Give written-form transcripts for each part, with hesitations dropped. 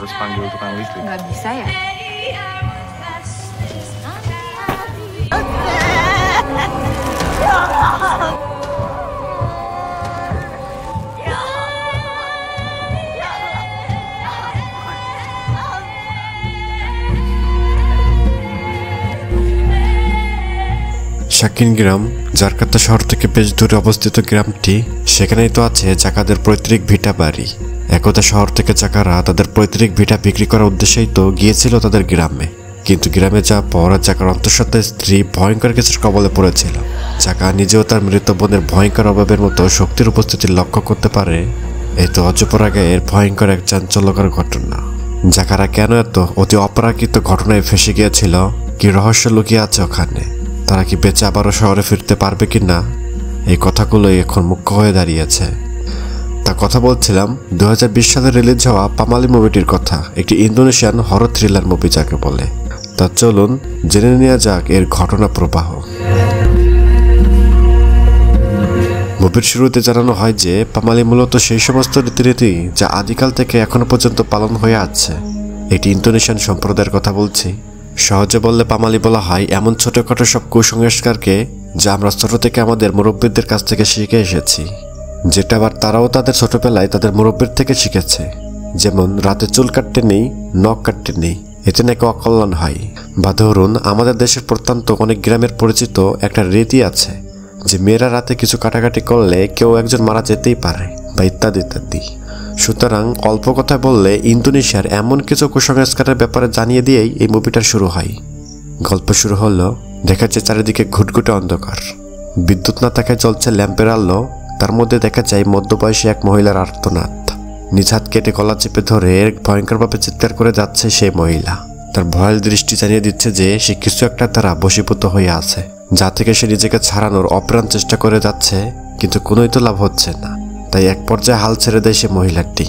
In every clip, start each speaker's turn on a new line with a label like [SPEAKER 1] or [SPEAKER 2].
[SPEAKER 1] harus panggil tukang listrik?
[SPEAKER 2] Nggak bisa ya?
[SPEAKER 3] শাকিন গ্রাম Jakarta শহর থেকে বেশ দূরে অবস্থিত গ্রামটি, সেখানেই তো আছে জাকাদের পৈতৃক ভিটা বাড়ি। একদা শহর থেকে জাকারা তাদের পৈতৃক ভিটা বিক্রি করার উদ্দেশ্যেই তো গিয়েছিল তাদের গ্রামে, কিন্তু গ্রামে যাওয়ার পর জাকার অন্তঃসত্ত্বা স্ত্রী ভয়ঙ্কর কিছুর কবলে পড়েছিল। জাকা নিজেও তার মৃত বোনের ভয়ঙ্কর অভাবের মতো শক্তির উপস্থিতি লক্ষ্য করতে পারে। এই তো অজপরাগায়ের ভয়ঙ্কর এক চাঞ্চল্যকর ঘটনা। জাকারা কেন এত অতি অপরাকৃত ঘটনায় ফেসে গিয়েছিল, কি রহস্য লুকিয়ে আছে ওখানে, তারা কি বেঁচে আবারও শহরে ফিরতে পারবে কি না, এই কথাগুলোই এখন মুখ্য হয়ে দাঁড়িয়েছে। তা কথা বলছিলাম 2020 সালে রিলিজ হওয়া পামালি মুভিটির কথা, একটি ইন্দোনেশিয়ান হরর থ্রিলার মুভি যাকে বলে। তা চলুন জেনে নেওয়া যাক এর ঘটনা প্রবাহ। মুভির শুরুতে জানানো হয় যে পামালি মূলত সেই সমস্ত রীতিনীতি যা আদিকাল থেকে এখনো পর্যন্ত পালন হয়ে আসছে। একটি ইন্দোনেশিয়ান সম্প্রদায়ের কথা বলছি। সহজে বললে পামালি বলা হয় এমন ছোটখাটো সব কুসংস্কারকে যা আমরা ছোট থেকে আমাদের মুরব্বীদের কাছ থেকে শিখে এসেছি, যেটা আবার তারাও তাদের ছোটবেলায় তাদের মুরব্বীর থেকে শিখেছে। যেমন রাতে চুল কাটতে নেই, নখ কাটতে নেই, এতে নাকি অকল্যাণ হয়। বা ধরুন আমাদের দেশের প্রত্যন্ত অনেক গ্রামের পরিচিত একটা রীতি আছে যে মেয়েরা রাতে কিছু কাটাকাটি করলে কেউ একজন মারা যেতেই পারে, বা ইত্যাদি ইত্যাদি। সুতরাং অল্প কথা বললে ইন্দোনেশিয়ার এমন কিছু কুসংস্কারের ব্যাপারে জানিয়ে দিয়েই এই মুভিটা শুরু হয়। গল্প শুরু হলো, দেখা যায় চারিদিকে ঘুটঘুটে অন্ধকার, বিদ্যুৎ না থাকায় চলছে ল্যাম্পের আলো। তার মধ্যে দেখা যায় মধ্যবয়সী এক মহিলার আর্তনাদ। নিজ হাত কেটে গলা চেপে ধরে ভয়ঙ্করভাবে চিৎকার করে যাচ্ছে সেই মহিলা। তার ভয়ের দৃষ্টি জানিয়ে দিচ্ছে যে সে কিছু একটা দ্বারা বশীভূত হয়ে আছে, যা থেকে সে নিজেকে ছাড়ানোর অপ্রাণ চেষ্টা করে যাচ্ছে, কিন্তু কোনোই তো লাভ হচ্ছে না। তাই এক পর্যায়ে হাল ছেড়ে দেয় সে মহিলাটি।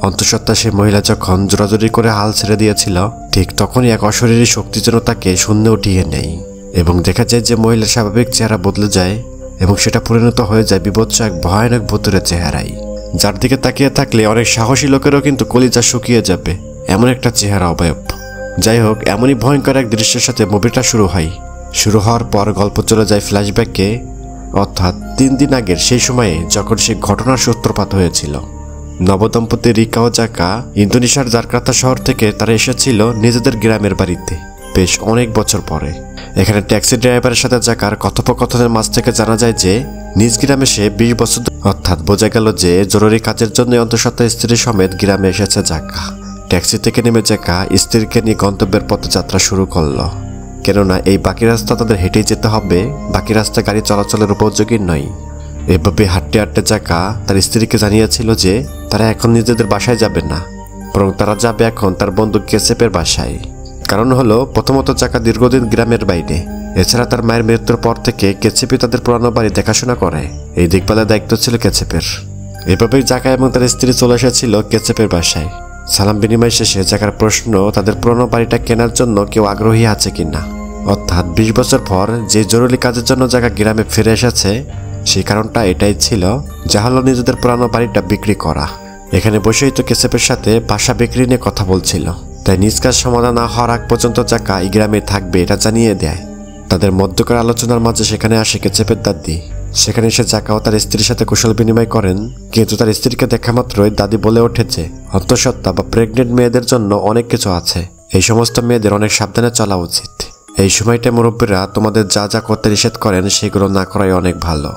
[SPEAKER 3] অন্তঃসত্ত্বা সে মহিলা যখন জোরাজোরি করে হাল ছেড়ে দিয়েছিল, ঠিক তখনই এক অশরীরী শক্তি যেন তাকে শূন্যে উঠিয়ে নেয়, এবং দেখা যায় যে মহিলার স্বাভাবিক চেহারা বদলে যায় এবং সেটা পরিণত হয়ে যায় বিভৎস এক ভয়ানক ভূতুরের চেহারায়, যার দিকে তাকিয়ে থাকলে অনেক সাহসী লোকেরও কিন্তু কলিজা শুকিয়ে যাবে, এমন একটা চেহারা অবয়ব। যাই হোক, এমনই ভয়ঙ্কর এক দৃশ্যের সাথে মুভিটা শুরু হয়। শুরু হওয়ার পর গল্প চলে যায় ফ্ল্যাশব্যাকে, অর্থাৎ 3 দিন আগের সেই সময়ে যখন সে ঘটনার সূত্রপাত হয়েছিল। নবদম্পতি রিকা ও জাকা ইন্দোনেশিয়ার জাকার্তা শহর থেকে তারা এসেছিল নিজেদের গ্রামের বাড়িতে বেশ অনেক বছর পরে। এখানে ট্যাক্সি ড্রাইভারের সাথে জাকার কথোপকথনের মাঝ থেকে জানা যায় যে নিজ গ্রামে সে 20 বছর, অর্থাৎ বোঝা গেল যে জরুরি কাজের জন্য অন্তঃসত্ত্বা স্ত্রী সমেত গ্রামে এসেছে জাকা। ট্যাক্সি থেকে নেমে জাকা স্ত্রীকে নিয়ে গন্তব্যের পথে যাত্রা শুরু করলো, কেননা এই বাকি রাস্তা তাদের হেঁটেই যেতে হবে, বাকি রাস্তা গাড়ি চলাচলের উপযোগী নয়। এভাবে হাঁটতে হাঁটতে জাকা তার স্ত্রীকে জানিয়েছিল যে তারা এখন নিজেদের বাসায় যাবে না, বরং তারা যাবে এখন তার বন্ধু কেসেপের বাসায়। কারণ হলো, প্রথমত জাকা দীর্ঘদিন গ্রামের বাইরে, এছাড়া তার মায়ের মৃত্যুর পর থেকে কেচেপি তাদের পুরানো বাড়ি দেখাশোনা করে, এই দেখভালের দায়িত্ব ছিল কেচেপের। এভাবেই জাকা এবং তার স্ত্রী চলে এসেছিল কেচেপের বাসায়। সালাম বিনিময় শেষে জাকার প্রশ্ন, তাদের পুরনো বাড়িটা কেনার জন্য কেউ আগ্রহী আছে কিনা। অর্থাৎ 20 বছর পর যে জরুরি কাজের জন্য জাকা গ্রামে ফিরে এসেছে, সেই কারণটা এটাই ছিল, যা হলো নিজেদের পুরানো বাড়িটা বিক্রি করা। এখানে বসেই তো কেসেপের সাথে বাসা বিক্রি নিয়ে কথা বলছিল, তাই নিজ কাজ সমাধান না হওয়ার আগ পর্যন্ত জাকা এই গ্রামে থাকবে এটা জানিয়ে দেয়। তাদের মধ্যকার আলোচনার মাঝে সেখানে আসে কেচেপের দাদি। সেখানে এসে জাকা ও তার স্ত্রীর সাথে কুশল বিনিময় করেন, কিন্তু তার স্ত্রীকে দেখা মাত্রই দাদি বলে ওঠেছে অন্তঃসত্ত্বা বা প্রেগনেন্ট মেয়েদের জন্য অনেক কিছু আছে, এই সমস্ত মেয়েদের অনেক সাবধানে চলা উচিত। এই সময়টায় মুরব্বীরা তোমাদের যা যা করতে নিষেধ করেন সেগুলো না করাই অনেক ভালো।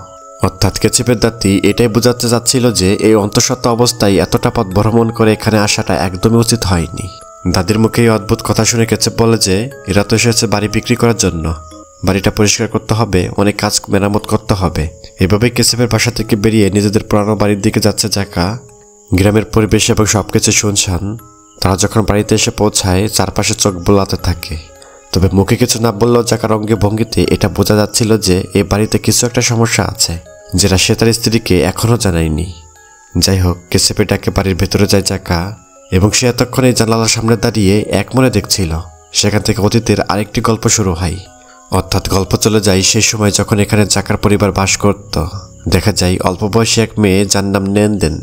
[SPEAKER 3] অর্থাৎ কেচেপের দাদি এটাই বোঝাতে চাচ্ছিল যে এই অন্তঃসত্ত্বা অবস্থায় এতটা পথ ভ্রমণ করে এখানে আসাটা একদমই উচিত হয়নি। দাদির মুখে এই অদ্ভুত কথা শুনে কেচেপ বলে যে এরা তো এসেছে বাড়ি বিক্রি করার জন্য, বাড়িটা পরিষ্কার করতে হবে, অনেক কাজ মেরামত করতে হবে। এভাবেই কেচেপের বাসা থেকে বেরিয়ে নিজেদের পুরানো বাড়ির দিকে যাচ্ছে জাকা। গ্রামের পরিবেশ এবং সবকিছু শুনশান। তারা যখন বাড়িতে এসে পৌঁছায় চারপাশে চোখ বোলাতে থাকে, তবে মুখে কিছু না বললেও জাকার অঙ্গে ভঙ্গিতে এটা বোঝা যাচ্ছিল যে এই বাড়িতে কিছু একটা সমস্যা আছে, যেটা সে তার স্ত্রীকে এখনও জানায়নি। যাই হোক, কেসেপে ডাকে বাড়ির ভেতরে যায় জাকা, এবং সে এতক্ষণ এই জানালার সামনে দাঁড়িয়ে এক মনে দেখছিল। সেখান থেকে অতীতের আরেকটি গল্প শুরু হয়। অর্থাৎ গল্প চলে যায় সেই সময় যখন এখানে জাকার পরিবার বাস করত। দেখা যায় অল্প বয়সী এক মেয়ে যার নাম নেনদেন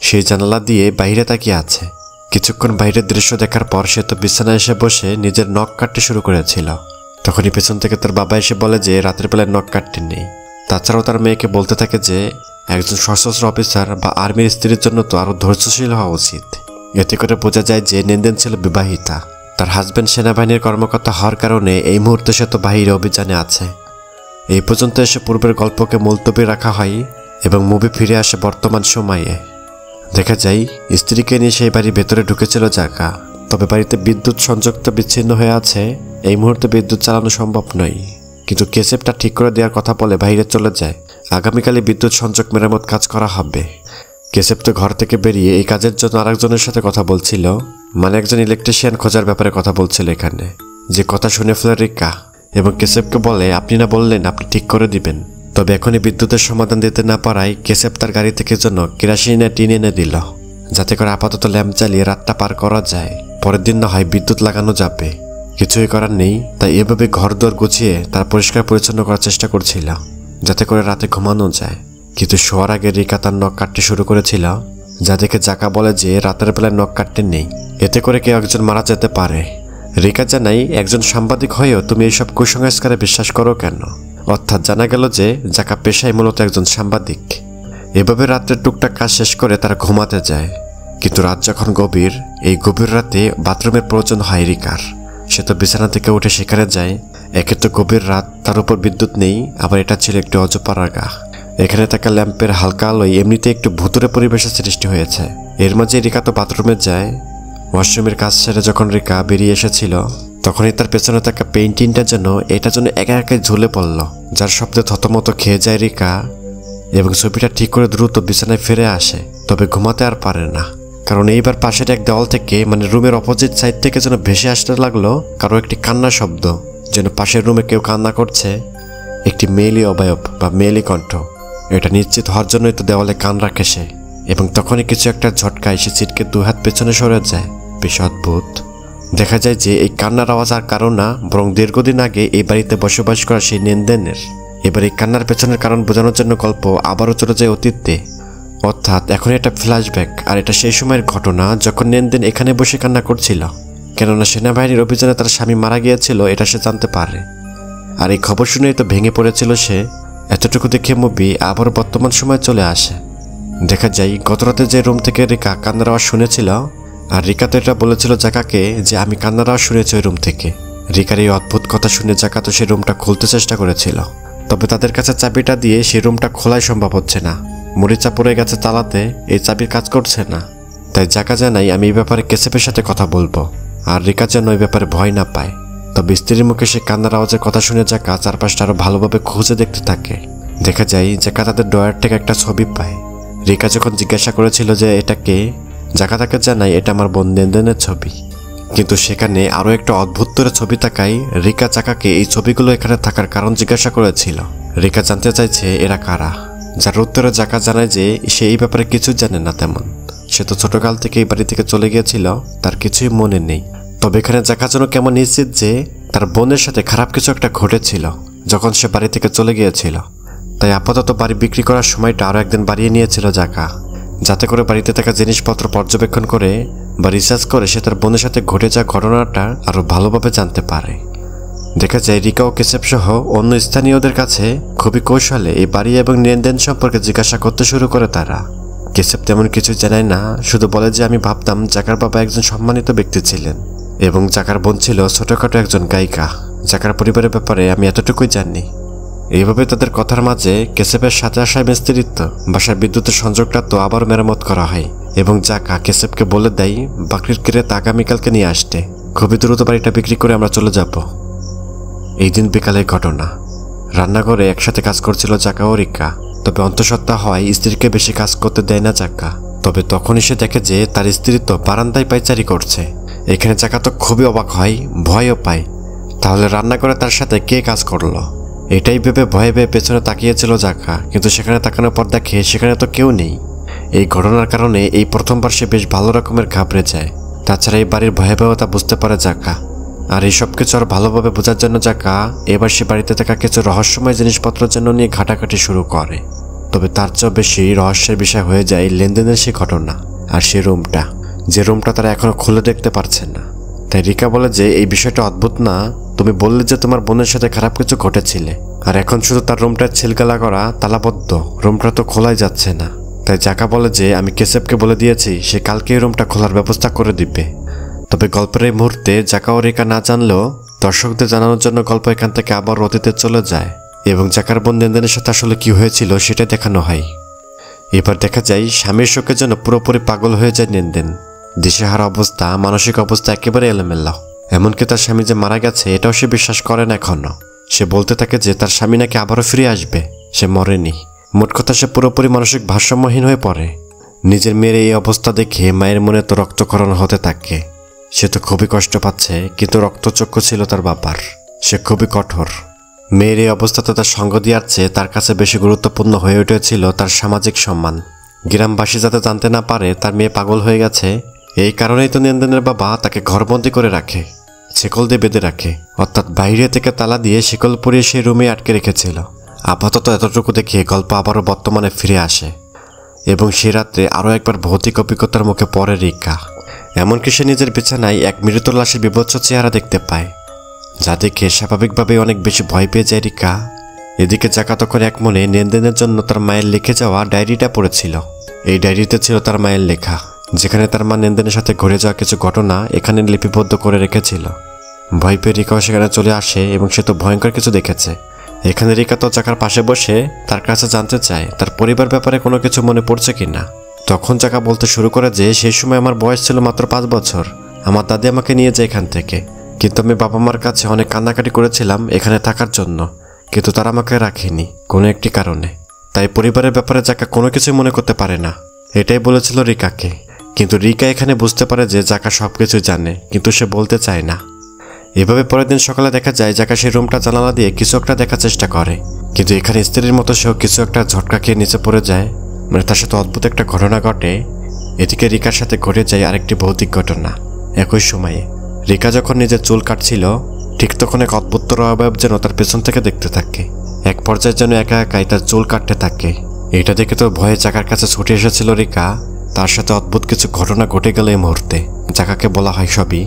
[SPEAKER 3] সেই জানালা দিয়ে বাইরে তাকিয়ে আছে। কিছুক্ষণ বাইরের দৃশ্য দেখার পর সে তো বিছানায় এসে বসে নিজের নখ কাটতে শুরু করেছিল। তখনই পেছন থেকে তার বাবা এসে বলে যে রাতের বেলায় নখ কাটতে নেই। তাছাড়াও তার মেয়েকে বলতে থাকে যে একজন সশস্ত্র অফিসার বা আর্মির স্ত্রীর জন্য তো আরও ধৈর্যশীল হওয়া উচিত। এতে করে বোঝা যায় যে নেনদেন ছিল বিবাহিতা। তার হাজব্যান্ড সেনাবাহিনীর কর্মকর্তা হওয়ার কারণে এই মুহূর্তে সে তো বাহিরে অভিযানে আছে। এই পর্যন্ত এসে পূর্বের গল্পকে মুলতবি রাখা হয় এবং মুভি ফিরে আসে বর্তমান সময়ে। দেখা যায় স্ত্রীকে নিয়ে সেই বাড়ির ভেতরে ঢুকেছিল জাকা। তবে বাড়িতে বিদ্যুৎ সংযোগ তো বিচ্ছিন্ন হয়ে আছে, এই মুহূর্তে বিদ্যুৎ চালানো সম্ভব নয়। কিন্তু কেসেপটা ঠিক করে দেওয়ার কথা বলে বাইরে চলে যায়। আগামীকালই বিদ্যুৎ সংযোগ মেরামত কাজ করা হবে। কেসেপ তো ঘর থেকে বেরিয়ে এই কাজের জন্য আরেকজনের সাথে কথা বলছিল, মানে একজন ইলেকট্রিশিয়ান খোঁজার ব্যাপারে কথা বলছিল এখানে। যে কথা শুনে ফেলে রিকা এবং কেসেপকে বলে আপনি না বললেন আপনি ঠিক করে দিবেন। তবে এখনই বিদ্যুতের সমাধান দিতে না পারায় কেসেপ তার গাড়ি থেকে জন্য কেরাসিনের টিন এনে দিল, যাতে করে আপাতত ল্যাম্প চালিয়ে রাতটা পার করা যায়। পরের দিন না হয় বিদ্যুৎ লাগানো যাবে। কিছুই করার নেই, তাই এভাবে ঘর দোর গুছিয়ে তার পরিষ্কার পরিচ্ছন্ন করার চেষ্টা করছিল, যাতে করে রাতে ঘুমানো যায়। কিন্তু শোয়ার আগে রিকা তার নখ কাটতে শুরু করেছিল, যা দেখে জাকা বলে যে রাতের বেলায় নখ কাটতে নেই, এতে করে কেউ একজন মারা যেতে পারে। রিকা জানাই একজন সাংবাদিক হয়েও তুমি এইসব কুসংস্কারে বিশ্বাস করো কেন? অর্থাৎ জানা গেল যে জাকা পেশায় মূলত একজন সাংবাদিক। এভাবে রাত্রের টুকটাক কাজ শেষ করে তারা ঘুমাতে যায়। কিন্তু রাত যখন গভীর, এই গভীর রাতে বাথরুমের প্রয়োজন হয় রিকার। সে তো বিছানা থেকে উঠে সেখানে যায়। একে তো গভীর রাত, তার উপর বিদ্যুৎ নেই, আবার এটা ছিল একটি অজপাড়াগা। এখানে থাকা ল্যাম্পের হালকা আলোয় এমনিতে একটু ভুতুরে পরিবেশের সৃষ্টি হয়েছে। এর মাঝে রিকা তো বাথরুমে যায়। ওয়াশরুমের কাজ সেরে যখন রিকা বেরিয়ে এসেছিল, তখনই তার পেছনে থাকা পেইন্টিংটা যেন একা একাই ঝুলে পড়ল, যার শব্দে থতমত খেয়ে যায় রিকা এবং ছবিটা ঠিক করে দ্রুত বিছানায় ফিরে আসে। তবে ঘুমাতে আর পারে না, কারণ এইবার পাশের এক দেওয়াল থেকে, মানে রুমের অপোজিট সাইড থেকে যেন ভেসে আসতে লাগলো কারো একটি কান্নার শব্দ, যেন পাশের রুমে কেউ কান্না করছে। একটি মেয়েলি অবয়ব বা মেয়েলি কণ্ঠ। এটা নিশ্চিত হওয়ার জন্যই তো দেওয়ালে কান রাখে সে। এবং তখনই কিছু একটা ঝটকায় সে ছিটকে দুই হাত পেছনে সরে যায়। বেশ অদ্ভুত। দেখা যায় যে এই কান্নার আওয়াজ আর কারণ না, বরং দীর্ঘদিন আগে এই বাড়িতে বসবাস করা সেই নেনদেনের। এবার এই কান্নার পেছনের কারণ বোঝানোর জন্য গল্প আবারও চলে যায় অতীতে। অর্থাৎ এখন এটা ফ্ল্যাশব্যাক, আর এটা সেই সময়ের ঘটনা যখন নেনদেন এখানে বসে কান্না করছিল। কেননা সেনাবাহিনীর অভিযানে তার স্বামী মারা গিয়েছিল, এটা সে জানতে পারে। আর এই খবর শুনেই তো ভেঙে পড়েছিল সে। এতটুকু দেখে মুভি আবার বর্তমান সময় চলে আসে। দেখা যায় গতরাতে যে রুম থেকে রিকা কান্নার আওয়াজ শুনেছিল, আর রিকা তো এটা বলেছিল জাকাকে যে আমি কান্নার আওয়াজ শুনেছি ওই রুম থেকে। রিকার এই অদ্ভুত কথা শুনে জাকা তো সেই রুমটা খুলতে চেষ্টা করেছিল, তবে তাদের কাছে চাবিটা দিয়ে সেই রুমটা খোলাই সম্ভব হচ্ছে না। মরিচা পড়ে গেছে তালাতে, এই চাবির কাজ করছে না। তাই জাকা জানাই আমি এই ব্যাপারে কেসেপের সাথে কথা বলবো, আর রিকা যেন ওই ব্যাপারে ভয় না পায়। তবে স্ত্রীর মুখে সে কান্নার আওয়াজের কথা শুনে জাকা চারপাশটা আরো ভালোভাবে খুঁজে দেখতে থাকে। দেখা যায় জাকা তাদের ড্রয়ার থেকে একটা ছবি পায়। রিকা যখন জিজ্ঞাসা করেছিল যে এটা কে, জাকা তাকে জানাই এটা আমার বোন নেনদেনের ছবি। কিন্তু সেখানে আরও একটা অদ্ভুত করে ছবি থাকায় রিকা জাকাকে এই ছবিগুলো এখানে থাকার কারণ জিজ্ঞাসা করেছিল। রিকা জানতে চাইছে এরা কারা, যার উত্তরে জাকা জানায় যে সে এই ব্যাপারে কিছু জানে না তেমন। সে তো ছোটকাল থেকে এই বাড়ি থেকে চলে গিয়েছিল, তার কিছুই মনে নেই। তবে এখানে জাকা যেন কেমন নিশ্চিত যে তার বোনের সাথে খারাপ কিছু একটা ঘটেছিল যখন সে বাড়ি থেকে চলে গিয়েছিল। তাই আপাতত বাড়ি বিক্রি করার সময়টা আরও একদিন বাড়িয়ে নিয়েছিল জাকা, যাতে করে বাড়িতে থাকা জিনিসপত্র পর্যবেক্ষণ করে বা রিসার্চ করে সে তার বোনের সাথে ঘটে যাওয়া ঘটনাটা আরও ভালোভাবে জানতে পারে। দেখা যায় রিকা ও কেসেপ সহ অন্য স্থানীয়দের কাছে খুবই কৌশলে এই বাড়ি এবং লেনদেন সম্পর্কে জিজ্ঞাসা করতে শুরু করে তারা। কেসেপ তেমন কিছু জানায় না, শুধু বলে যে আমি ভাবতাম জাকার বাবা একজন সম্মানিত ব্যক্তি ছিলেন এবং জাকার বোন ছিল ছোটখাটো একজন গায়িকা। জাকার পরিবারের ব্যাপারে আমি এতটুকুই জানি। এইভাবে তাদের কথার মাঝে কেসেপের সাথে আসা মিস্ত্রিত্ব বাসার বিদ্যুতের সংযোগটা তো আবার মেরামত করা হয় এবং জাকা কেসেপকে বলে দেয় বাকরির ক্রেতা আগামীকালকে নিয়ে আসতে। খুবই দ্রুত বাড়িটা বিক্রি করে আমরা চলে যাব। এই দিন বিকালের ঘটনা। রান্নাঘরে একসাথে কাজ করছিল জাকা ও রিকা। তবে অন্তঃসত্ত্বা হয় স্ত্রীকে বেশি কাজ করতে দেয় না জাকা। তবে তখনই সে দেখে যে তার স্ত্রী তো বারান্দায় পায়চারি করছে। এখানে জাকা তো খুবই অবাক হয়, ভয়ও পায়। তাহলে রান্নাঘরে তার সাথে কে কাজ করলো এটাই ভেবে ভয়ে ভয়ে পেছনে তাকিয়েছিল জাকা, কিন্তু সেখানে তাকানোর পর দেখে সেখানে তো কেউ নেই। এই ঘটনার কারণে এই প্রথমবার সে বেশ ভালো রকমের ঘাবড়ে যায়। তাছাড়া এই বাড়ির ভয়াবহতা বুঝতে পারে জাকা। আর এই সব কিছু আর ভালোভাবে বোঝার জন্য জাকা এবার সে বাড়িতে থাকা কিছু রহস্যময় জিনিসপত্রের জন্য নিয়ে ঘাটাঘাটি শুরু করে। তবে তার চেয়েও বেশি রহস্যের বিষয় হয়ে যায় লেনদেনের সে ঘটনা আর সে রুমটা, যে রুমটা তারা এখনো খুলে দেখতে পারছে না। তাই রিকা বলে যে এই বিষয়টা অদ্ভুত না, তুমি বললে যে তোমার বোনের সাথে খারাপ কিছু ঘটেছিলে, আর এখন শুধু তার রুমটা ছিলগালা করা, তালাবদ্ধ, রুমটা তো খোলাই যাচ্ছে না। তাই জাকা বলে যে আমি কেসেবকে বলে দিয়েছি সে কালকে এই রুমটা খোলার ব্যবস্থা করে দিবে। তবে গল্পের এই মুহূর্তে জাকা ও রিকা না জানলেও দর্শকদের জানানোর জন্য গল্প এখান থেকে আবার অতীতে চলে যায় এবং জাকার বোন নেনদেনের সাথে আসলে কি হয়েছিল সেটা দেখানো হয়। এবার দেখা যায় স্বামীর শোকের জন্য পুরোপুরি পাগল হয়ে যায় নেনদেন। দিশেহারা অবস্থা, মানসিক অবস্থা একেবারে এলোমেলো। এমনকি তার স্বামী যে মারা গেছে এটাও সে বিশ্বাস করে না এখনো। সে বলতে থাকে যে তার স্বামী নাকি আবারও ফিরে আসবে, সে মরেনি। মোট কথা সে পুরোপুরি মানসিক ভারসাম্যহীন হয়ে পড়ে। নিজের মেয়ের এই অবস্থা দেখে মায়ের মনে তো রক্তক্ষরণ হতে থাকে। সে তো খুবই কষ্ট পাচ্ছে, কিন্তু রক্তচক্ষু ছিল তার বাবার। সে খুবই কঠোর। মেয়ের এই অবস্থাতে তার সঙ্গ দেওয়ার চেয়ে তার কাছে বেশি গুরুত্বপূর্ণ হয়ে উঠেছিল তার সামাজিক সম্মান। গ্রামবাসী যাতে জানতে না পারে তার মেয়ে পাগল হয়ে গেছে, এই কারণেই তো নেনদেনের বাবা তাকে ঘরবন্দি করে রাখে, শিকল দিয়ে বেঁধে রাখে, অর্থাৎ বাইরে থেকে তালা দিয়ে শিকল পরিয়ে সেই রুমে আটকে রেখেছিল। আপাতত এতটুকু দেখিয়ে গল্প আবারও বর্তমানে ফিরে আসে এবং সে রাত্রে আরও একবার ভৌতিক অভিজ্ঞতার মুখে পড়ে রিকা। এমনকি সে নিজের বিছানায় এক মৃত লাশের বিভৎস চেহারা দেখতে পায়, যা দেখে স্বাভাবিকভাবেই অনেক বেশি ভয় পেয়ে যায় রিকা। এদিকে জাকা তখন এক মনে নেনদেনের জন্য তার মায়ের লিখে যাওয়া ডায়েরিটা পড়েছিল। এই ডায়েরিতে ছিল তার মায়ের লেখা, যেখানে তার মা নেনদেনের সাথে ঘটে যাওয়া কিছু ঘটনা এখানে লিপিবদ্ধ করে রেখেছিল। ভয় পেয়ে রিকাও সেখানে চলে আসে এবং সে তো ভয়ঙ্কর কিছু দেখেছে। এখানে রিকা তো জাকার পাশে বসে তার কাছে জানতে চায় তার পরিবার ব্যাপারে কোনো কিছু মনে পড়ছে কিনা। তখন জাকা বলতে শুরু করে যে সেই সময় আমার বয়স ছিল মাত্র 5 বছর। আমার দাদি আমাকে নিয়ে যায় এখান থেকে, কিন্তু আমি বাবা মার কাছে অনেক কান্নাকাটি করেছিলাম এখানে থাকার জন্য, কিন্তু তারা আমাকে রাখেনি কোনো একটি কারণে। তাই পরিবারের ব্যাপারে জাকা কোনো কিছুই মনে করতে পারে না, এটাই বলেছিল রিকাকে। কিন্তু রিকা এখানে বুঝতে পারে যে জাকা সব কিছু জানে, কিন্তু সে বলতে চায় না। এভাবে পরের দিন সকালে দেখা যায় জাকা সেই রুমটা জানালা দিয়ে কিছু একটা দেখার চেষ্টা করে, কিন্তু এখানে স্ত্রীর মতো সেও কিছু একটা ঝটকা খেয়ে নিচে পড়ে যায়। মানে তার সাথে অদ্ভুত একটা ঘটনা ঘটে। এদিকে রিকার সাথে ঘটে যায় আরেকটি ভৌতিক ঘটনা। একই সময়ে রিকা যখন নিজের চুল কাটছিল, ঠিক তখন এক অদ্ভুত অবয়ব যেন তার পেছন থেকে দেখতে থাকে। এক পর্যায়ে যেন একা একাই তার চুল কাটতে থাকে। এটা দেখে তো ভয়ে জাকার কাছে ছুটে এসেছিল রিকা। তার সাথে অদ্ভুত কিছু ঘটনা ঘটে গেল এই মুহূর্তে। জাকাকে বলা হয় সবই,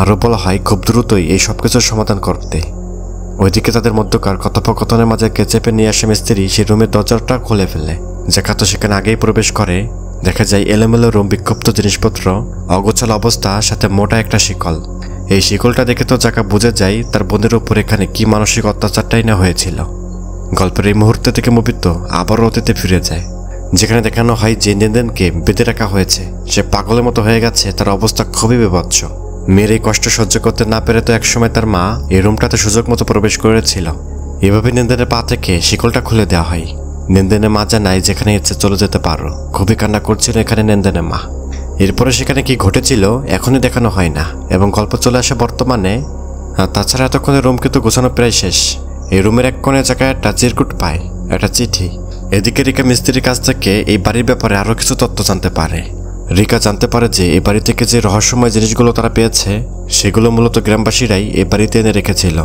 [SPEAKER 3] আরও বলা হয় খুব দ্রুতই এই সব কিছুর সমাধান করতে। ওইদিকে তাদের মধ্যকার কথোপকথনের মাঝে চেপে নিয়ে আসে মিস্ত্রি সেই রুমের দরজাটা খুলে ফেলে। জাকা তো সেখানে আগেই প্রবেশ করে। দেখা যায় এলোমেলো রুম, বিক্ষিপ্ত জিনিসপত্র, অগোছাল অবস্থা, সাথে মোটা একটা শিকল। এই শিকলটা দেখে তো জাকা বুঝে যায় তার বোনের উপর এখানে কি মানসিক অত্যাচারটাই না হয়েছিল। গল্পের এই মুহূর্তে থেকে মুভি তো আবারও অতীতে ফিরে যায়, যেখানে দেখানো হয় যে নেনদেনকে বেঁধে রাখা হয়েছে। সে পাগলের মতো হয়ে গেছে, তার অবস্থা খুবই বিভৎস। মেয়ের এই কষ্ট সহ্য করতে না পেরে তো একসময় তার মা এই রুমটাতে সুযোগ মতো প্রবেশ করেছিল। এভাবে নেনদেনের পা থেকে শিকলটা খুলে দেওয়া হয়। নেনদেনের মা জানায় যেখানে ইচ্ছে চলে যেতে পারো। খুবই কান্না করছিল এখানে নেনদেনের মা। এরপরে সেখানে কি ঘটেছিল এখনই দেখানো হয় না এবং গল্প চলে আসে বর্তমানে। আর তাছাড়া এতক্ষণে রুম কিন্তু গোছানো প্রায় শেষ। এই রুমের এক কোণে জায়গায় একটা চিরকুট পায়, একটা চিঠি। এদিকে রিকা মিস্ত্রির কাছ থেকে এই বাড়ির ব্যাপারে আরও কিছু তথ্য জানতে পারে। রিকা জানতে পারে যে এই বাড়ি থেকে যে রহস্যময় জিনিসগুলো তারা পেয়েছে সেগুলো মূলত গ্রামবাসীরাই এই বাড়িতে এনে রেখেছিল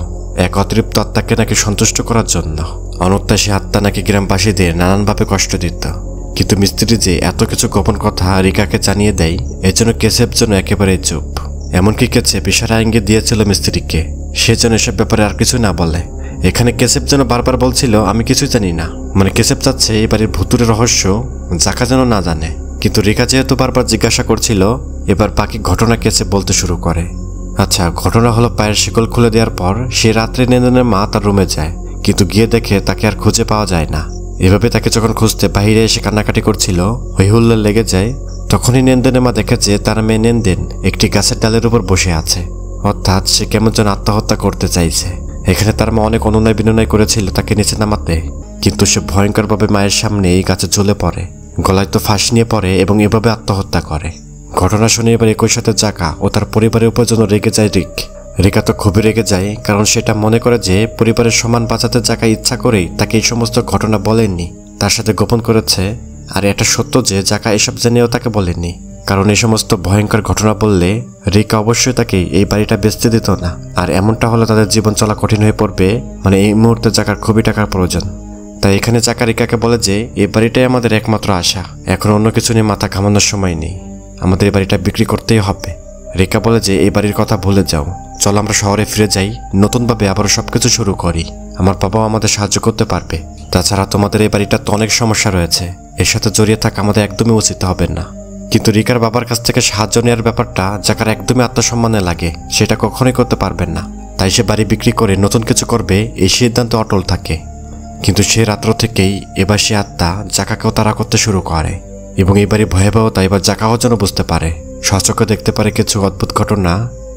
[SPEAKER 3] এক অতৃপ্ত আত্মাকে নাকি সন্তুষ্ট করার জন্য। অনত্যা সে আত্মা নাকি গ্রামবাসীদের নানানভাবে কষ্ট দিত। কিন্তু মিস্ত্রি যে এত কিছু গোপন কথা রিকাকে জানিয়ে দেয়, এজন্য কেসেব যেন একেবারেই চুপ। এমনকি কেসেব ইশারা ইঙ্গিত দিয়েছিল মিস্ত্রিকে সে যেন এসব ব্যাপারে আর কিছু না বলে। এখানে কেসেব যেন বারবার বলছিল আমি কিছুই জানি না। মানে কেসেব চাচ্ছে এই বাড়ির ভুতুরে রহস্য জাকা যেন না জানে। কিন্তু রিকা যেহেতু বারবার জিজ্ঞাসা করছিল, এবার বাকি ঘটনা কেসেব বলতে শুরু করে। আচ্ছা, ঘটনা হলো পায়ের শিকল খুলে দেওয়ার পর সে রাত্রে নেনদেনের মা তার রুমে যায়, কিন্তু গিয়ে দেখে তাকে আর খুঁজে পাওয়া যায় না। এভাবে তাকে যখন খুঁজতে বাহিরে এসে কান্নাকাটি করছিল, হইহুল্লা লেগে যায়। তখনই নেনদেনের মা দেখে যে তার মেয়ে নেনদেন একটি গাছের ডালের উপর বসে আছে, অর্থাৎ সে কেমন যেন আত্মহত্যা করতে চাইছে। এখানে তার মা অনেক অনুনয় বিনয় করেছিল তাকে নিচে নামাতে, কিন্তু সে ভয়ঙ্করভাবে মায়ের সামনে এই গাছে ঝুলে পড়ে, গলায় তো ফাঁস নিয়ে পড়ে এবং এভাবে আত্মহত্যা করে। ঘটনা শুনে এবার একই সাথে জাকা ও তার পরিবারের উপর যেন রেগে যায় রিকা তো খুবই রেগে যায়, কারণ সেটা মনে করে যে পরিবারের সম্মান বাঁচাতে জাকা ইচ্ছা করেই তাকে এই সমস্ত ঘটনা বলেননি, তার সাথে গোপন করেছে। আর এটা সত্য যে জাকা এসব জেনেও তাকে বলেননি, কারণ এই সমস্ত ভয়ঙ্কর ঘটনা বললে রিকা অবশ্যই তাকে এই বাড়িটা বেচতে দিত না। আর এমনটা হলে তাদের জীবন চলা কঠিন হয়ে পড়বে। মানে এই মুহূর্তে জাকার খুবই টাকার প্রয়োজন। তাই এখানে জাকা রিকাকে বলে যে এই বাড়িটাই আমাদের একমাত্র আশা, এখন অন্য কিছু নিয়ে মাথা ঘামানোর সময় নেই। আমাদের এই বাড়িটা বিক্রি করতেই হবে। রিকা বলে যে এই বাড়ির কথা ভুলে যাও, চলো আমরা শহরে ফিরে যাই, নতুনভাবে আবারও সবকিছু শুরু করি। আমার বাবাও আমাদের সাহায্য করতে পারবে। তাছাড়া তোমাদের এই বাড়িটা তো অনেক সমস্যা রয়েছে, এর সাথে জড়িয়ে থাকা আমাদের একদমই উচিত হবে না। কিন্তু রিকার বাবার কাছ থেকে সাহায্য নেওয়ার ব্যাপারটা জাকার একদমই আত্মসম্মানে লাগে, সেটা কখনোই করতে পারবেন না। তাই সে বাড়ি বিক্রি করে নতুন কিছু করবে এই সিদ্ধান্ত অটল থাকে। কিন্তু সে রাত্র থেকেই এবার সে আত্মা জাকাকেও তাড়া করতে শুরু করে এবং এই বাড়ির ভয়াবহতা এবার জাকাও যেন বুঝতে পারে। সচক্ষে দেখতে পারে কিছু অদ্ভুত ঘটনা,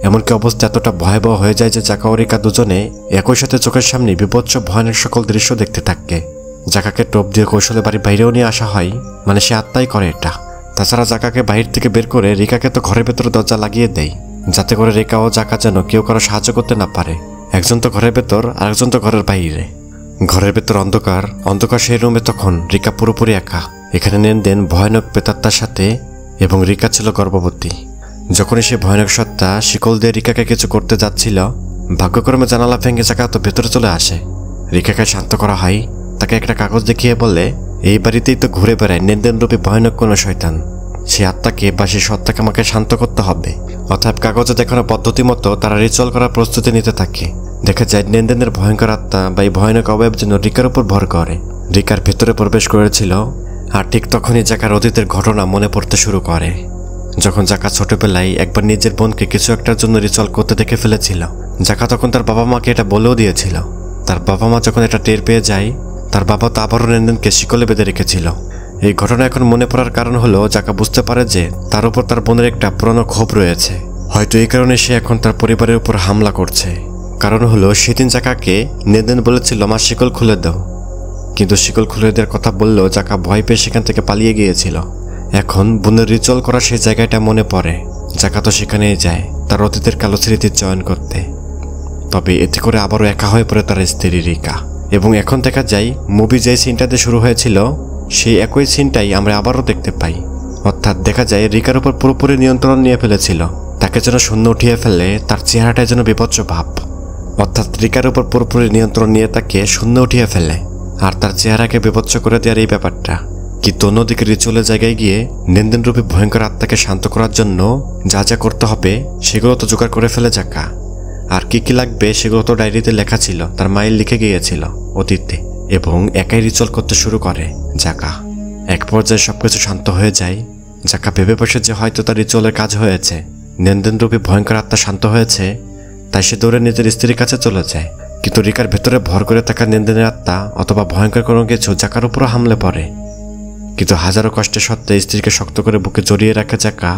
[SPEAKER 3] এমনকি অবস্থা এতটা ভয়াবহ হয়ে যায় যে জাকা ও রিকা দুজনে একই সাথে চোখের সামনে বিভৎস ভয়ানক সকল দৃশ্য দেখতে থাকে। জাকাকে টোপ দিয়ে কৌশলে বাড়ির বাইরেও নিয়ে আসা হয়, মানে সে আত্মাই করে এটা। তাছাড়া জাকাকে বাহির থেকে বের করে রিকাকে তো ঘরের ভেতরে দরজা লাগিয়ে দেয়, যাতে করে রিকা ও জাকা যেন কেউ কারো সাহায্য করতে না পারে। একজন তো ঘরের ভেতর, আরেকজন তো ঘরের বাইরে। ঘরের ভেতর অন্ধকার, সেই রুমে তখন রিকা পুরোপুরি একা। এখানে নেনদেন ভয়ানক প্রেতাত্মার সাথে, এবং রিকা ছিল গর্ভবতী। যখনই সে ভয়ানক সত্তা শিকল দিয়ে রিকাকে কিছু করতে যাচ্ছিল, ভাগ্যক্রমে জানালা ভেঙে জাকা তো ভেতরে চলে আসে। রিকাকে শান্ত করা হয়, তাকে একটা কাগজ দেখিয়ে বললে এই বাড়িতেই তো ঘুরে বেড়ায় নেনদেন রূপী ভয়ানক কোনো শয়তান, সে আত্মাকে বা সে সত্তাকে আমাকে শান্ত করতে হবে। অর্থাৎ কাগজে দেখানো পদ্ধতি মতো তারা রিচুয়াল করার প্রস্তুতি নিতে থাকে। দেখা যায় নেনদেনের ভয়ঙ্কর আত্মা বা এই ভয়ানক অবয়ব যেন রিকার উপর ভর করে, রিকার ভেতরে প্রবেশ করেছিল। আর ঠিক তখনই জাকার অতীতের ঘটনা মনে পড়তে শুরু করে, যখন জাকা ছোটবেলায় একবার নিজের বোনকে কিছু একটার জন্য রিচুয়াল করতে দেখে ফেলেছিল। জাকা তখন তার বাবা মাকে এটা বলেও দিয়েছিল। তার বাবা মা যখন এটা টের পেয়ে যায়, তার বাবা তো আবারও নেনদেনকে শিকলে বেঁধে রেখেছিল। এই ঘটনা এখন মনে পড়ার কারণ হলো জাকা বুঝতে পারে যে তার উপর তার বোনের একটা পুরনো ক্ষোভ রয়েছে। হয়তো এই কারণে সে এখন তার পরিবারের উপর হামলা করছে। কারণ হলো সেদিন জাকাকে নেনদেন বলেছিল আমার শিকল খুলে দাও, কিন্তু শিকল খুলে দেওয়ার কথা বললেও জাকা ভয় পেয়ে সেখান থেকে পালিয়ে গিয়েছিল। এখন বোনের রিচুয়াল করা সেই জায়গাটা মনে পড়ে, জাকা তো সেখানেই যায় তার অতীতের কালো স্মৃতির চয়ন করতে। তবে এতে করে আবারও একা হয়ে পড়ে তার স্ত্রী রিকা। এবং এখন দেখা যায় মুভি যে সিনটাতে শুরু হয়েছিল সেই একই সিনটাই আমরা আবারও দেখতে পাই। অর্থাৎ দেখা যায় রিকার উপর পুরোপুরি নিয়ন্ত্রণ নিয়ে ফেলেছিল, তাকে যেন শূন্য উঠিয়ে ফেলে, তার চেহারাটায় যেন বিভৎস ভাব। অর্থাৎ রিকার উপর পুরোপুরি নিয়ন্ত্রণ নিয়ে তাকে শূন্য উঠিয়ে ফেলে আর তার চেহারাকে বিভৎস করে দেওয়ার এই ব্যাপারটা। কিন্তু অন্যদিকে রিচুয়ালের জায়গায় গিয়ে নেনদেনরূপী ভয়ঙ্কর আত্মাকে শান্ত করার জন্য যা যা করতে হবে সেগুলো তো জোগাড় করে ফেলে জাকা। আর কি কি লাগবে সেগুলো তো ডায়েরিতে লেখা ছিল, তার মায়ের লিখে গিয়েছিল অতীতে, এবং একাই রিচুয়াল করতে শুরু করে জাকা। এক পর্যায়ে সবকিছু শান্ত হয়ে যায়। জাকা ভেবে বসে যে হয়তো তার রিচুয়ালের কাজ হয়েছে, নেনদেনরূপী ভয়ঙ্কর আত্মা শান্ত হয়েছে, তাই সে দৌড়ে নিজের স্ত্রীর কাছে চলে যায়। কিন্তু রিকার ভেতরে ভর করে থাকা নেনদেনের আত্মা অথবা ভয়ঙ্কর কোনো কিছু জাকার উপরও হামলে পড়ে। কিন্তু হাজারো কষ্টের সত্ত্বে স্ত্রীকে শক্ত করে বুকে জড়িয়ে রাখে জাকা,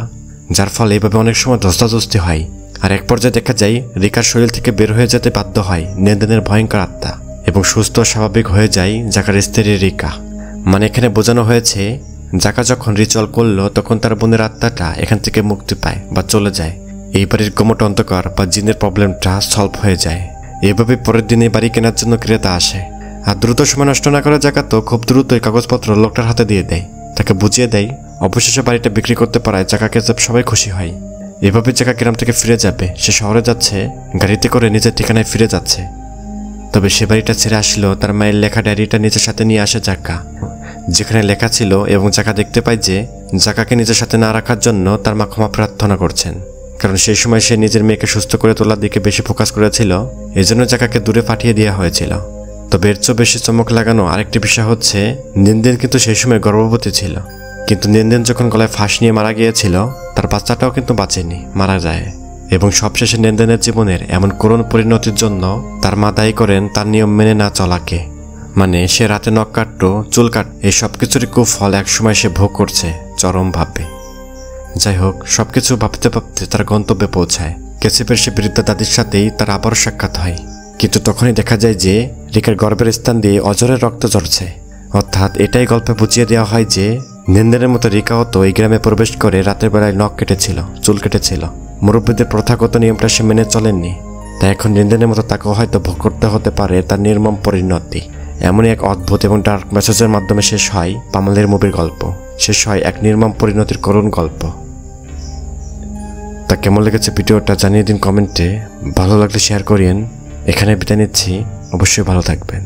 [SPEAKER 3] যার ফলে এইভাবে অনেক সময় ধস্তাধস্তি হয়। আর এক পর্যায়ে দেখা যায় রিকার শরীর থেকে বের হয়ে যেতে বাধ্য হয় নেনদেনের ভয়ঙ্কর আত্মা, এবং সুস্থ স্বাভাবিক হয়ে যায় জাকার স্ত্রী রিকা। মানে এখানে বোঝানো হয়েছে জাকা যখন রিচুয়াল করলো তখন তার বোনের আত্মাটা এখান থেকে মুক্তি পায় বা চলে যায়। এই বাড়ির গোমট অন্ধকার বা জিনের প্রবলেমটা সলভ হয়ে যায়। এভাবে পরের দিনে বাড়ি কেনার জন্য ক্রেতা আসে। আর দ্রুত সময় নষ্ট না করে জাকা তো খুব দ্রুতই কাগজপত্র লোকটার হাতে দিয়ে দেয়, তাকে বুঝিয়ে দেয়। অবশেষে বাড়িটা বিক্রি করতে পারায় জাকাকে সবাই খুশি হয়। এভাবে জাকা গ্রাম থেকে ফিরে যাবে, সে শহরে যাচ্ছে, গাড়িতে করে নিজের ঠিকানায় ফিরে যাচ্ছে। তবে সে বাড়িটা ছেড়ে আসলেও তার মায়ের লেখা ডায়েরিটা নিজের সাথে নিয়ে আসে জাকা, যেখানে লেখা ছিল, এবং জাকা দেখতে পায় যে জাকাকে নিজের সাথে না রাখার জন্য তার মা ক্ষমা প্রার্থনা করছেন। কারণ সেই সময় সে নিজের মেয়েকে সুস্থ করে তোলার দিকে বেশি ফোকাস করেছিল, এজন্য জাকাকে দূরে পাঠিয়ে দেওয়া হয়েছিল। তবে এর চেয়ে বেশি চমক লাগানো আরেকটি বিষয় হচ্ছে নেনদেন কিন্তু সেই সময় গর্ভবতী ছিল। কিন্তু নেনদেন যখন গলায় ফাঁস নিয়ে মারা গিয়েছিল তার বাচ্চাটাও কিন্তু বাঁচেনি, মারা যায়। এবং সবশেষে নেনদেনের জীবনের এমন করুণ পরিণতির জন্য তার মা দায়ী করেন তার নিয়ম মেনে না চলাকে। মানে সে রাতে নখ কাটত, চুল কাট, এই সব কিছুরই কুফল একসময় সে ভোগ করছে চরমভাবে। যাই হোক, সবকিছু ভাবতে ভাবতে তার গন্তব্যে পৌঁছায়। কেসিপের সে বৃদ্ধা দাদির সাথেই তার আবারও সাক্ষাৎ হয়। কিন্তু তখনই দেখা যায় যে রিকার গর্ভের স্থান দিয়ে অজরের রক্ত ঝরছে। অর্থাৎ এটাই গল্পে বুঝিয়ে দেওয়া হয় যে নেনদেনের মতো রিকাও তো এই গ্রামে প্রবেশ করে রাতের বেলায় নখ কেটেছিল, চুল কেটেছিল। মুরব্বীদের প্রথাগত নিয়মটা সে মেনে চলেননি, তাই এখন নেনদেনের মতো তাকেও হয়তো ভোগ করতে হতে পারে তার নির্মম পরিণতি। এমনই এক অদ্ভুত এবং ডার্ক মেসেজের মাধ্যমে শেষ হয় পামালের মুভির গল্প, শেষ হয় এক নির্মম পরিণতির করুণ গল্প। তা কেমন লেগেছে ভিডিওটা জানিয়ে দিন কমেন্টে, ভালো লাগলে শেয়ার করিয়েন। এখানে বিদায় নিচ্ছি, অবশ্যই ভালো থাকবেন।